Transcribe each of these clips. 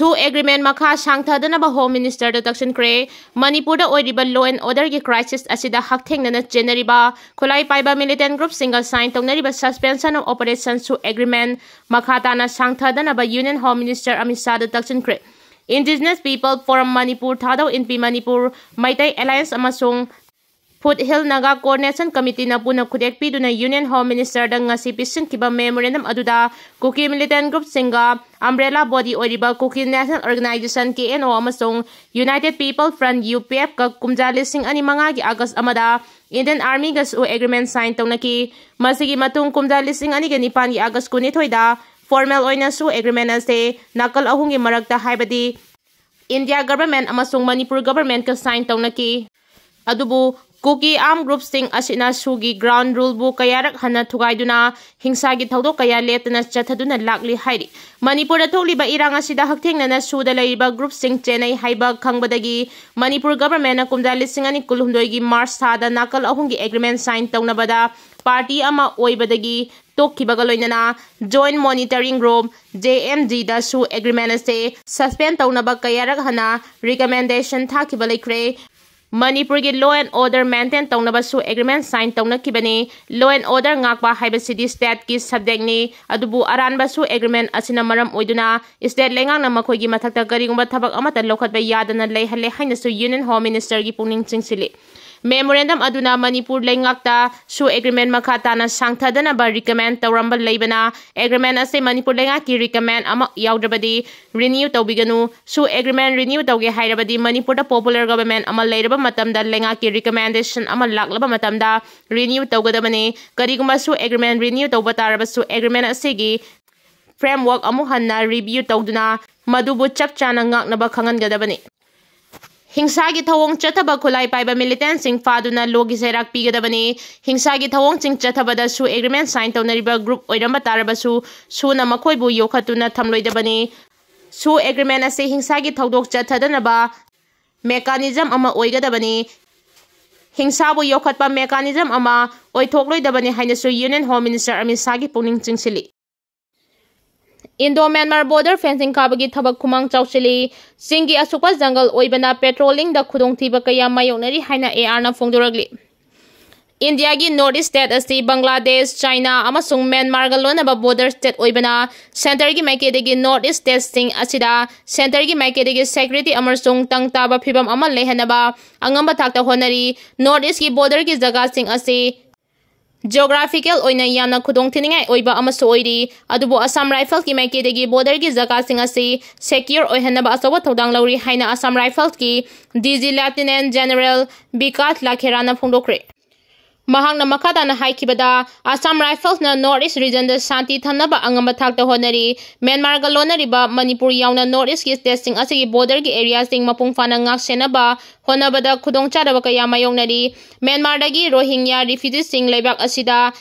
Su agreement makha sangdoktanaba Home Minister da pisinkhre Manipur da oiriba law and order gi crisis asida hakthengna generiba khulai paiba militant group single sign tongnariba suspension of operation su agreement makha tana sangdoktanaba Union Home Minister Amit Shah da pisinkhre Indigenous People Forum Manipur Thadau NP Manipur Maitai Alliance amasung Foothill Naga Coordination Committee na puna khudek piduna Union Home Minister da ngasi pisinkiba memorandum aduda Kuki militant group singa umbrella body oiriba Kuki National Organization KNO amasung United People Front UPF ka kumja lising ani manga gi August amada Indian Army ga su agreement sign tongnaki masigi matung kumja lising ani ga nipan gi August kuni thoida formal oina su agreement ase nakal ahungi marakta haibadi India government amasung Manipur government ka sign tongnaki adubu Kuki armed group sing asina sugi ground rule bu kayarak hana thugaiduna hingsa gi thodok kaya letna chathaduna lakli hairi Manipur da tholiba irang asida hakthengna na suda leiba group sing Chennai haiba khangbadagi Manipur government na kumda lisingani kulhumdoi gi March thada nakal ahungi agreement sign tawnabada party ama oibadagi tokkibaga loinana joint monitoring group JMG da su agreement ase suspend tawnaba kayarak hana recommendation thakibale kre Manipur gi law and order maintain tawnaba su agreement sign tawnakibani law and order ngakba haiba city state ki subject ni adubu aranba su agreement asina maram oiduna state lengang na makhoi gi mathakta karigumba thabak amata lokhatba yadana leihalle haina su Union Home Minister gi pungning chingsili Memorandum aduna Manipur lengakta su agreement makata na sangdoktanaba recommend tawramba leibana agreement ase Manipur lenga ki recommend ama yaudabadi renew tawbiganu su agreement renew tawge hairabadi Manipur da popular government ama leiraba matamda lenga ki recommendation ama laklaba matamda renew tawgadabani karigumba su agreement renew tawbataraba su agreement ase gi framework amu hanna review tawduna madubu chak chana ngaknaba khangangadabani Hingsa gi thawong chathaba khulai paiba militant sing faduna logi serak pigadabani hingsa gi thawong ching chathabada su agreement sign tawnariba group oiramba tarabasu suna makhoibu yokhatuna thamloidabani su agreement ase hingsa gi thodok chathadanaba mechanism ama oigadabani hingsa bu yokhatpa mechanism ama oithokloidabani hainasu Union Home Minister Amit Shah gi pungning chingsili Indo-Myanmar border fencing kabagi thabak khumang chawsili singi asukpa jungle oibana patrolling da khudongthiba kaya mayoknari haina AR na phongdoragli India gi North East state asi Bangladesh China amasung Myanmar ga lonaba border state oibana center gi maikedi North East state sing asida center gi maikedi security amasung tangtaba phibam ama lehanaba angamba thakta honari North East gi border gi jaga sing asi Geographical oina yana khudong thiningai oiba amaso oiri adubo Assam Rifles ki maikedi border gi jaga sing asi secure oihanaba asawa thodang lauri haina Assam Rifles ki DG Lieutenant General Vikas Lakherana phongdokre Mahangna makadana haikibada Assam Rifles na North East region da shanti thamnaba angamba thakta honari Myanmar ga lonariba Manipur yauna North East ki testing asigi border gi area sing mapung fana ngak senaba honabada khudongchadaba kaya mayoknari Myanmar dagi Rohingya refugees sing leibak asida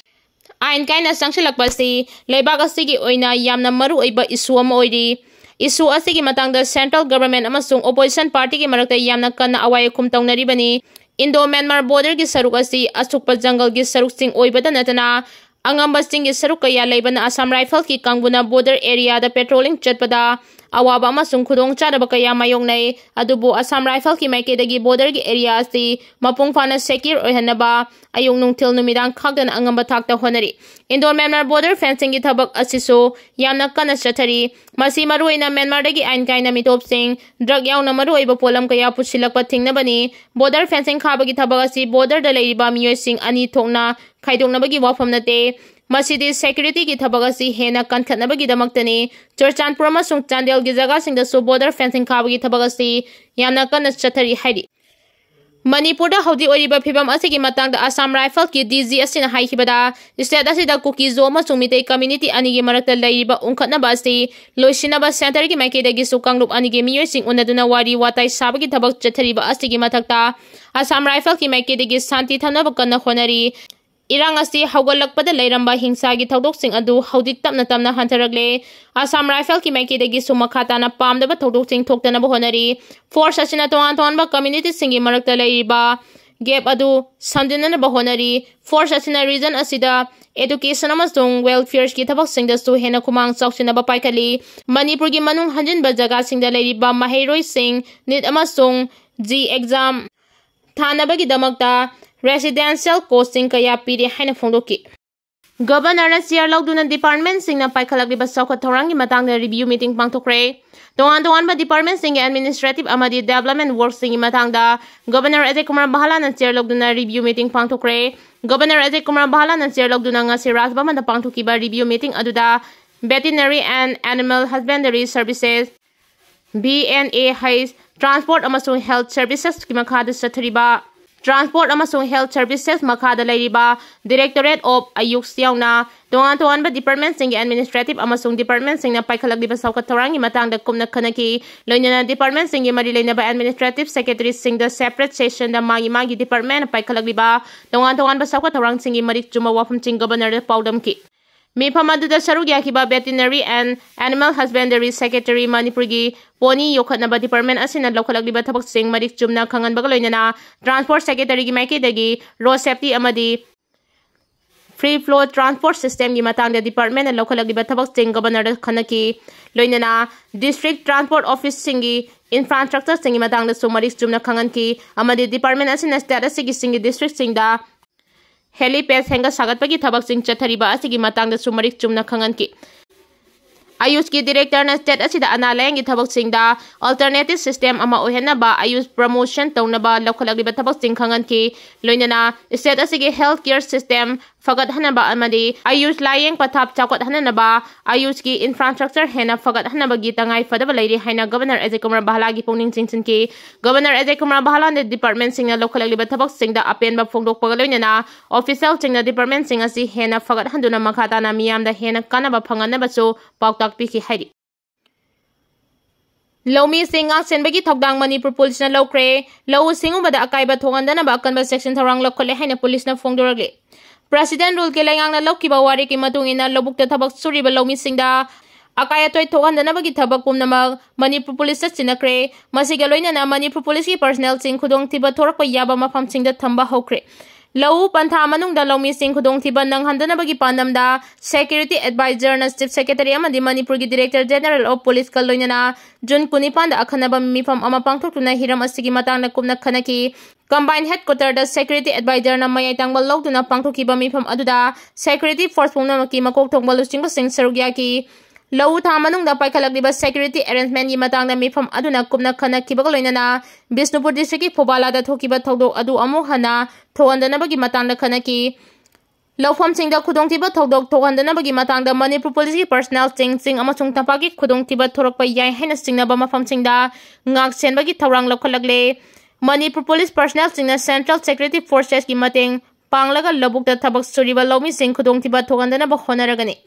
ain kaina sangsilakpasi leibak asigi oina yamna maru oiba issue ama oiri issue asigi matangda central government amasung opposition party ki marakta yamna kanna awai khum tawnaribani Indo-Myanmar border gi saruk asi asukpa jungle gi saruk sing oibada natana angamba sing gi saruk kaya leibana Assam Rifles ki kangbuna border area da patrolling chatpada awaba amasung khudong chadaba kaya mayoknai adubu Assam Rifles ki maikedi border gi area asi mapung fana secure oihanaba ayung nungthil numidang khagdan angamba thakta honari Indo-Myanmar border fencing gi thabak asiso yamna kana chathari masi maruina Myanmar dagi ain kaina mitop sing drug yauna maruiba polam kaya pusilakpa thingnabani border fencing khabagi thabak asi border da leiba miyoi sing ani thokna khaidoknabagi wafam nate Masidi security ki thabak asi hena kankhatnabagi damaktani Churchandpur amasung Chandel gi jaga singda su border fencing khabagi thabak asi yamna kana chathari hairi Manipur da haudi oriba phibam asigi matangda Assam Rifles ki DG asina haikibada state asida Kuki Soo amasung mitai community anigi marakta leiba ungkhatnaba asi loisinaba center gi maikedi su kangrup anigi miyoi sing unaduna wari watai sabagi thabak chathariba asigi mathakta Assam Rifles ki maikedi shanti thamnaba kana honari Irang asi haugalakpada leiramba hingsa gi thodok adu haudik tapna tamna hantaragle Assam Rifles ki maikedi sumakata na pamdaba thodok sing thoktanaba honari force asina toan toanba community singi marakta leiba gap adu samdinana ba honari force asina region asida education amasung welfare ki thabak singda su hena khumang chawsinaba paikali Manipur gi manung hanjinba jaga singda leiriba maheiroi sing NEET amasung G exam thanabagi damakta residential coaching kaya piri haina phongdoki Governor na chair lauduna department singna paikhalakliba saukhat thorangi matangda review meeting pangthokkhre Tongan ba department sing administrative amadi development work sing matangda Governor Ajay Kumar Bahala na chair lauduna review meeting pangthokkhre Governor Ajay Kumar Bahala na chair lauduna ngasi Rajbhavan da pangthokiba review meeting aduda veterinary and animal husbandry services BNA Hais transport amasung health services ki makhada sathariba Transport amasung health services makhada leiriba Directorate of Ayuks yauna tongan ba department sing administrative amasung department sing na paikhalakliba saukhat thorangi matangda kumna khanaki loinana department sing mari leinaba administrative secretary sing the separate session da magi department paikhalakliba tongan ba saukhat thorang sing mari chuma wafam ching governor paudam ki Mifamaduda sarugya kiba veterinary and animal husbandry secretary Manipurgi poni yokhatnaba department asina lokhalakliba thabak sing marik chumna khangan bagaloinana transport secretary gi maike dagi road safety amadi free flow transport system gi matangda department na lokhalakliba thabak sing governor khanaki loinana district transport office singi infrastructure singi matangda sumarik chumna khangan ki amadi department asina status singi district singda helipad henga sagatpagi thabak sing chathariba asigi matangda sumarik chumna khangan ki Ayush ki director na state asida analayang gi thabak singda alternative system ama ohenna ba Ayush promotion tawnaba lokhalakliba thabak sing khangan ki loinana state asigi healthcare system fagat hanaba amadi Ayush layeng pathap chakot hanaba Ayush ki infrastructure hena fagat hanaba gi tangai fadaba leiri haina governor Ajay Kumar Bahala gi pungning chingchin ki governor Ajay Kumar Bahala ne department singna lokhalakliba thabak singda apenba phongdok pagaloinana official singna department sing asi hena fagat handuna makhata na miyamda hena kanaba phangana baso pautak piki hairi Lomi singa senbagi thokdang Manipur police na lokre low singubada akaiba thongandana ba kanba section tharang lokhole haina police na phongdoragli President rule ke langang na lokkiba wari ki matungina lobukta thabak suriba lomi singda akaya toy thongandana bagi thabak pumnamag Manipur police sinakre masiga loinana Manipur police ki personnel sing khudong tiba thorakpa yaba mafam singda thamba hokre Lau pantha manungda lomi sing khudong thiba nang handana bagi pandamda security advisor na chief secretary amadi Manipur gi director general of police kal loinana Jun kunipanda akhanaba mifam ama pangthokna hiram asigi matang na kumna khanaki combined headquarter da security advisor na mayai tangbal logduna pangthokiba mifam aduda security force pungna ki makok thongba lusing sing sarugya ki Lau tha manungda paikhalakliba security arrangement gi matangda mifam aduna kumna khanakiba loinana Bisnupur district ki Phobala da thokiba thodok adu amuk hana thongandana bagi matangda khanaki Lawfam singda khudong tiba thodok thongandana bagi matangda Manipur police ki personnel sing amasung tapagi khudong tiba thorakpa yai haina singnaba mafam singda ngak sen bagi thawrang lokhalagle Manipur police personnel singna central security forces ki mateng panglaga lobukta thabak suriba lomi sing khudong tiba thongandana ba honaragani